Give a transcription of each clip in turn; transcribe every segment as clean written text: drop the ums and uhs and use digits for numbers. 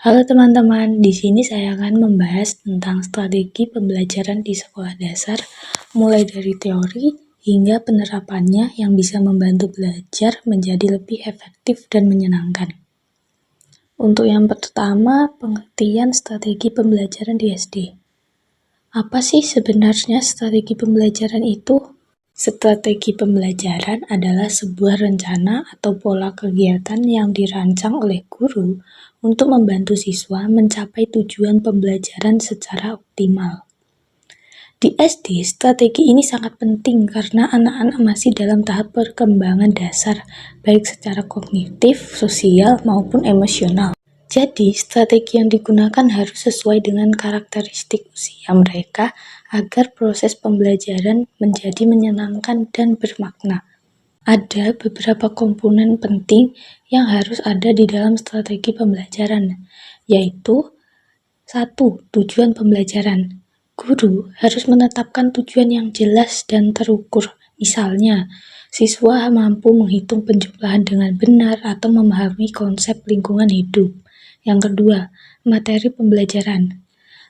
Halo teman-teman, di sini saya akan membahas tentang strategi pembelajaran di sekolah dasar, mulai dari teori hingga penerapannya yang bisa membantu belajar menjadi lebih efektif dan menyenangkan. Untuk yang pertama, pengertian strategi pembelajaran di SD. Apa sih sebenarnya strategi pembelajaran itu? Strategi pembelajaran adalah sebuah rencana atau pola kegiatan yang dirancang oleh guru untuk membantu siswa mencapai tujuan pembelajaran secara optimal. Di SD, strategi ini sangat penting karena anak-anak masih dalam tahap perkembangan dasar, baik secara kognitif, sosial, maupun emosional. Jadi, strategi yang digunakan harus sesuai dengan karakteristik usia mereka agar proses pembelajaran menjadi menyenangkan dan bermakna. Ada beberapa komponen penting yang harus ada di dalam strategi pembelajaran, yaitu 1. Tujuan pembelajaran. Guru harus menetapkan tujuan yang jelas dan terukur. Misalnya, siswa mampu menghitung penjumlahan dengan benar atau memahami konsep lingkungan hidup. Yang kedua, materi pembelajaran.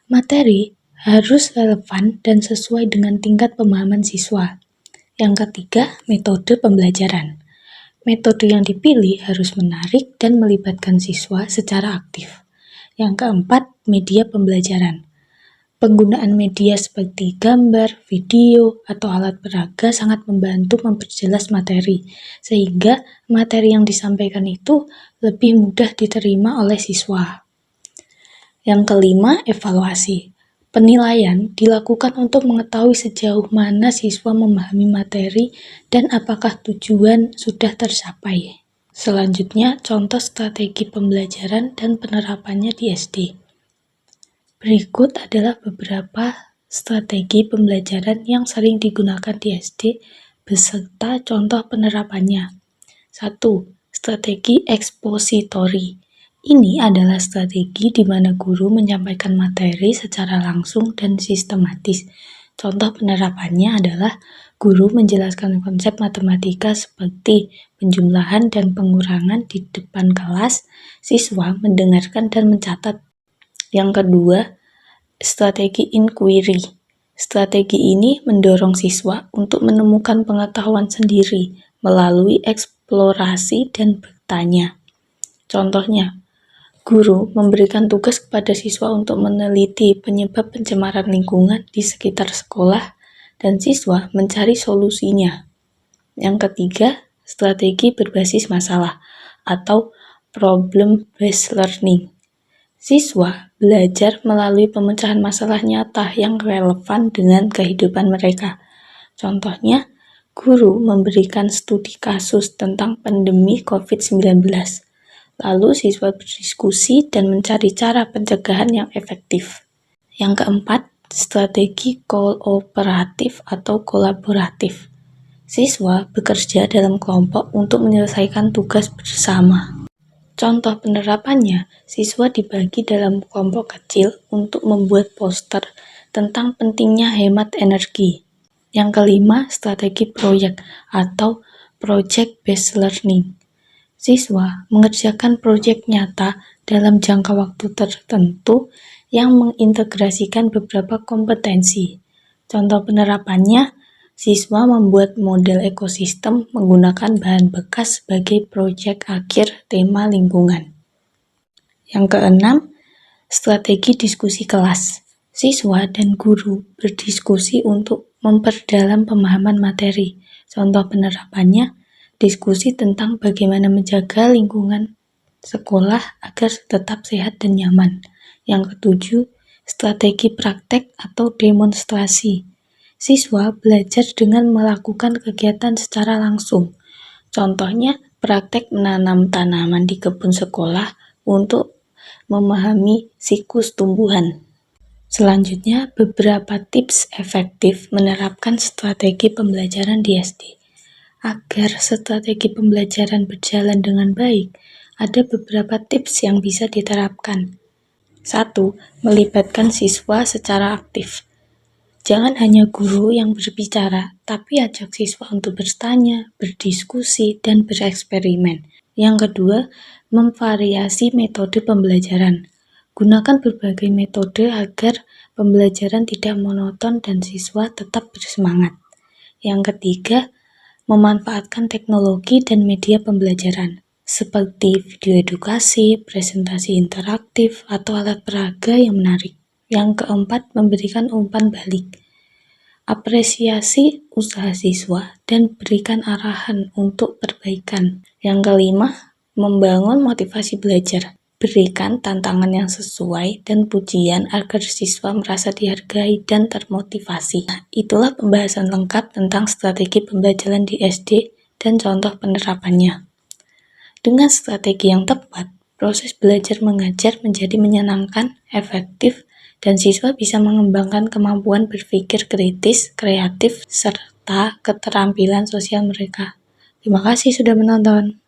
Materi harus relevan dan sesuai dengan tingkat pemahaman siswa. Yang ketiga, metode pembelajaran. Metode yang dipilih harus menarik dan melibatkan siswa secara aktif. Yang keempat, media pembelajaran. Penggunaan media seperti gambar, video, atau alat peraga sangat membantu memperjelas materi, sehingga materi yang disampaikan itu lebih mudah diterima oleh siswa. Yang kelima, evaluasi. Penilaian dilakukan untuk mengetahui sejauh mana siswa memahami materi dan apakah tujuan sudah tercapai. Selanjutnya, contoh strategi pembelajaran dan penerapannya di SD. Berikut adalah beberapa strategi pembelajaran yang sering digunakan di SD beserta contoh penerapannya. 1. Strategi ekspositori. Ini adalah strategi di mana guru menyampaikan materi secara langsung dan sistematis. Contoh penerapannya adalah guru menjelaskan konsep matematika seperti penjumlahan dan pengurangan di depan kelas, siswa mendengarkan dan mencatat. Yang kedua, strategi inquiry. Strategi ini mendorong siswa untuk menemukan pengetahuan sendiri melalui eksplorasi dan bertanya. Contohnya, guru memberikan tugas kepada siswa untuk meneliti penyebab pencemaran lingkungan di sekitar sekolah dan siswa mencari solusinya. Yang ketiga, strategi berbasis masalah atau problem-based learning. Siswa belajar melalui pemecahan masalah nyata yang relevan dengan kehidupan mereka. Contohnya, guru memberikan studi kasus tentang pandemi COVID-19. Lalu siswa berdiskusi dan mencari cara pencegahan yang efektif. Yang keempat, strategi kooperatif atau kolaboratif. Siswa bekerja dalam kelompok untuk menyelesaikan tugas bersama. Contoh penerapannya, siswa dibagi dalam kelompok kecil untuk membuat poster tentang pentingnya hemat energi. Yang kelima, strategi proyek atau project-based learning. Siswa mengerjakan proyek nyata dalam jangka waktu tertentu yang mengintegrasikan beberapa kompetensi. Contoh penerapannya, siswa membuat model ekosistem menggunakan bahan bekas sebagai proyek akhir tema lingkungan. Yang keenam, strategi diskusi kelas. Siswa dan guru berdiskusi untuk memperdalam pemahaman materi. Contoh penerapannya, diskusi tentang bagaimana menjaga lingkungan sekolah agar tetap sehat dan nyaman. Yang ketujuh, strategi praktek atau demonstrasi. Siswa belajar dengan melakukan kegiatan secara langsung. Contohnya, praktek menanam tanaman di kebun sekolah untuk memahami siklus tumbuhan. Selanjutnya, beberapa tips efektif menerapkan strategi pembelajaran di SD. Agar strategi pembelajaran berjalan dengan baik, ada beberapa tips yang bisa diterapkan. 1. Melibatkan siswa secara aktif. Jangan hanya guru yang berbicara, tapi ajak siswa untuk bertanya, berdiskusi, dan bereksperimen. Yang kedua, memvariasi metode pembelajaran. Gunakan berbagai metode agar pembelajaran tidak monoton dan siswa tetap bersemangat. Yang ketiga, memanfaatkan teknologi dan media pembelajaran, seperti video edukasi, presentasi interaktif, atau alat peraga yang menarik. Yang keempat, memberikan umpan balik. Apresiasi usaha siswa dan berikan arahan untuk perbaikan. Yang kelima, membangun motivasi belajar. Berikan tantangan yang sesuai dan pujian agar siswa merasa dihargai dan termotivasi. Nah, itulah pembahasan lengkap tentang strategi pembelajaran di SD dan contoh penerapannya. Dengan strategi yang tepat, proses belajar mengajar menjadi menyenangkan, efektif, dan siswa bisa mengembangkan kemampuan berpikir kritis, kreatif, serta keterampilan sosial mereka. Terima kasih sudah menonton.